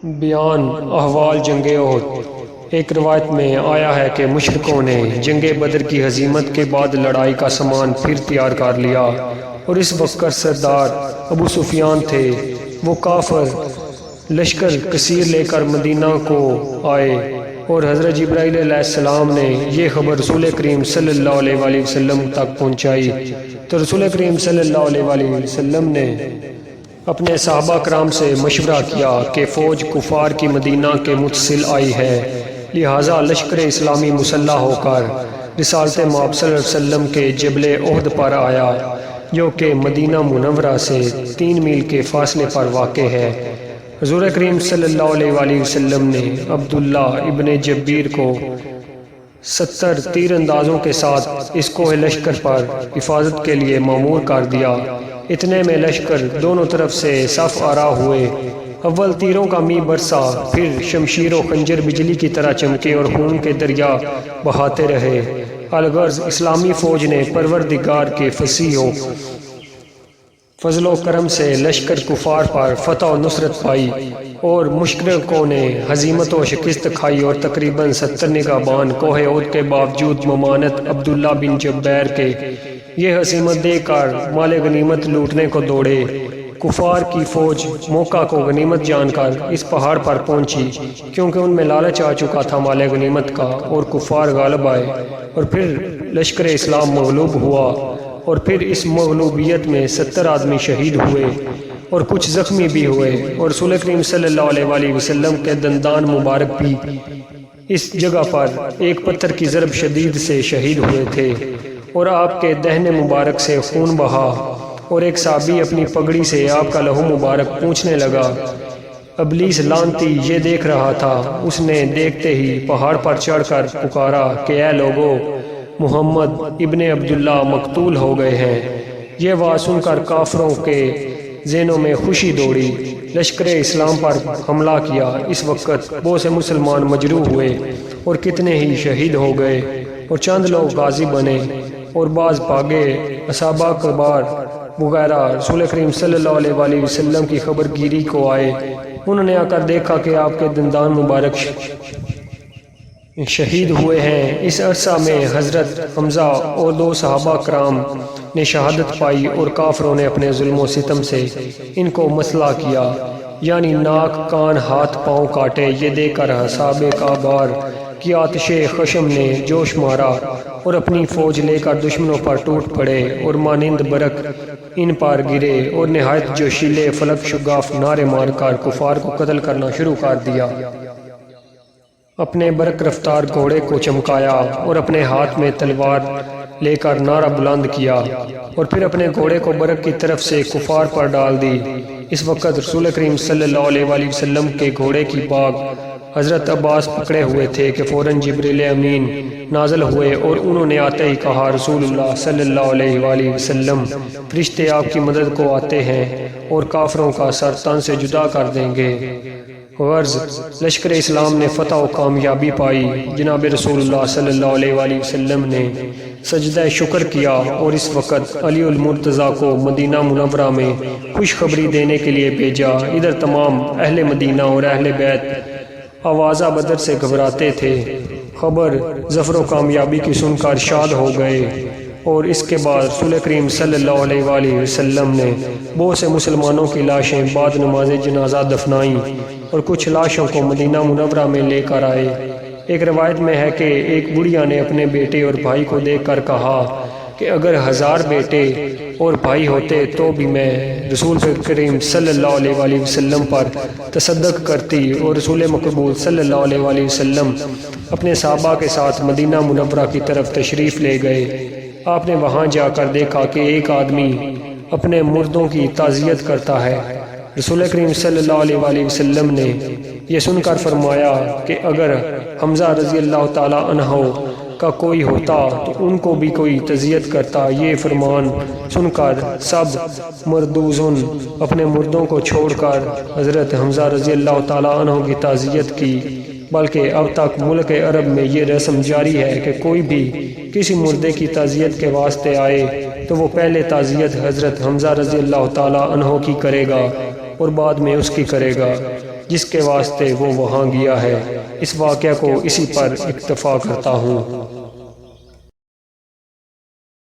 بیان احوال جنگ احد۔ ایک روایت میں آیا ہے کہ مشرکوں نے جنگ بدر کی ہزیمت کے بعد لڑائی کا سامان پھر تیار کر لیا اور اس وقت سردار ابو سفیان تھے۔ وہ کافر لشکر کثیر لے کر مدینہ کو آئے اور حضرت جبرائیل علیہ السلام نے یہ خبر رسول کریم صلی اللہ علیہ وآلہ وسلم تک پہنچائی تو رسول کریم صلی اللہ علیہ وآلہ وسلم نے اپنے صحابہ کرام سے مشورہ کیا کہ فوج کفار کی مدینہ کے متصل آئی ہے، لہٰذا لشکر اسلامی مسلح ہو کر رسالت مآب صلی اللہ علیہ وسلم کے جبل احد پر آیا، جو کہ مدینہ منورہ سے 3 میل کے فاصلے پر واقع ہے۔ حضور کریم صلی اللہ علیہ وآلہ وسلم نے عبداللہ ابن جبیر کو 70 تیر اندازوں کے ساتھ اس کوہ لشکر پر حفاظت کے لیے مامور کر دیا۔ اتنے میں لشکر دونوں طرف سے صف آرا ہوئے، اول تیروں کا می برسا، پھر شمشیر و خنجر بجلی کی طرح چمکے اور خون کے دریا بہاتے رہے۔ الغرض اسلامی فوج نے پروردگار کے فصیح و فضل و کرم سے لشکر کفار پر فتح و نصرت پائی اور مشرکوں نے ہزیمت و شکست کھائی اور تقریباً 70 نگہبان کوہ احد کے باوجود ممانعت عبداللہ بن جبیر کے یہ ہزیمت دے کر مال غنیمت لوٹنے کو دوڑے۔ کفار کی فوج موقع کو غنیمت جان کر اس پہاڑ پر پہنچی، کیونکہ ان میں لالچ آ چکا تھا مال غنیمت کا، اور کفار غالب آئے اور پھر لشکر اسلام مغلوب ہوا، اور پھر اس مغلوبیت میں 70 آدمی شہید ہوئے اور کچھ زخمی بھی ہوئے، اور رسول کریم صلی اللہ علیہ وآلہ وسلم کے دندان مبارک بھی اس جگہ پر ایک پتھر کی ضرب شدید سے شہید ہوئے تھے، اور آپ کے دہنے مبارک سے خون بہا، اور ایک صحابی اپنی پگڑی سے آپ کا لہو مبارک پونچھنے لگا۔ ابلیس لعنتی یہ دیکھ رہا تھا، اس نے دیکھتے ہی پہاڑ پر چڑھ کر پکارا کہ اے لوگو، محمد ابن عبداللہ مقتول ہو گئے ہیں۔ یہ بات سن کر کافروں کے ذہنوں میں خوشی دوڑی، لشکر اسلام پر حملہ کیا۔ اس وقت بہت سے مسلمان مجروح ہوئے اور کتنے ہی شہید ہو گئے، اور چند لوگ غازی بنے اور بعض بھاگے۔ اصحابہ کبار وغیرہ رسول کریم صلی اللہ علیہ وآلہ وسلم کی خبر گیری کو آئے۔ انہوں نے آ کر دیکھا کہ آپ کے دندان مبارک شہید ہوئے ہیں۔ اس عرصہ میں حضرت حمزہ اور 2 صحابہ کرام نے شہادت پائی، اور کافروں نے اپنے ظلم و ستم سے ان کو مسلح کیا، یعنی ناک، کان، ہاتھ، پاؤں کاٹے۔ یہ دیکھ کر اصحاب کبار کی آتش خشم نے جوش مارا اور اپنی فوج لے کر دشمنوں پر ٹوٹ پڑے اور مانند برق ان پر گرے، اور نہایت جوشیلے فلک شگاف نعرے مار کر کفار کو قتل کرنا شروع کر دیا۔ اپنے برق رفتار گھوڑے کو چمکایا اور اپنے ہاتھ میں تلوار لے کر نعرہ بلند کیا، اور پھر اپنے گھوڑے کو برق کی طرف سے کفار پر ڈال دی۔ اس وقت رسول کریم صلی اللہ علیہ وآلہ وسلم کے گھوڑے کی باگ حضرت عباس پکڑے ہوئے تھے کہ فوراً جبریل امین نازل ہوئے، اور انہوں نے آتے ہی کہا، رسول اللہ صلی اللہ علیہ وآلہ وسلم، فرشتے آپ کی مدد کو آتے ہیں اور کافروں کا سر تن سے جدا کر دیں گے۔ غرض لشکر اسلام نے فتح و کامیابی پائی۔ جناب رسول اللہ صلی اللہ علیہ وآلہ وسلم نے سجدہ شکر کیا، اور اس وقت علی المرتضیٰ کو مدینہ منورہ میں خوشخبری دینے کے لیے بھیجا۔ ادھر تمام اہل مدینہ اور اہل بیت آوازہ بدر سے گھبراتے تھے۔ خبر ظفر و کامیابی کی سن کر شاد ہو گئے، اور اس کے بعد رسول کریم صلی اللہ علیہ وآلہ وسلم نے بہت سے مسلمانوں کی لاشیں بعد نماز جنازہ دفنائیں، اور کچھ لاشوں کو مدینہ منورہ میں لے کر آئے۔ ایک روایت میں ہے کہ ایک بڑھیا نے اپنے بیٹے اور بھائی کو دیکھ کر کہا کہ اگر 1000 بیٹے اور بھائی ہوتے تو بھی میں رسول کریم صلی اللہ علیہ وآلہ وسلم پر تصدق کرتی۔ اور رسول مقبول صلی اللہ علیہ وآلہ وسلم اپنے صحابہ کے ساتھ مدینہ منورہ کی طرف تشریف لے گئے۔ آپ نے وہاں جا کر دیکھا کہ ایک آدمی اپنے مردوں کی تعزیت کرتا ہے۔ رسول کریم صلی اللہ علیہ وآلہ وسلم نے یہ سن کر فرمایا کہ اگر حمزہ رضی اللہ تعالیٰ عنہ کا کوئی ہوتا تو ان کو بھی کوئی تعزیت کرتا۔ یہ فرمان سن کر سب مردوزن اپنے مردوں کو چھوڑ کر حضرت حمزہ رضی اللہ تعالیٰ عنہ کی تعزیت کی، بلکہ اب تک ملک عرب میں یہ رسم جاری ہے کہ کوئی بھی کسی مردے کی تعزیت کے واسطے آئے تو وہ پہلے تعزیت حضرت حمزہ رضی اللہ تعالیٰ عنہ کی کرے گا اور بعد میں اس کی کرے گا۔ جس کے واسطے وہ وہاں گیا ہے، اس واقعہ کو اسی پر اکتفا کرتا ہوں۔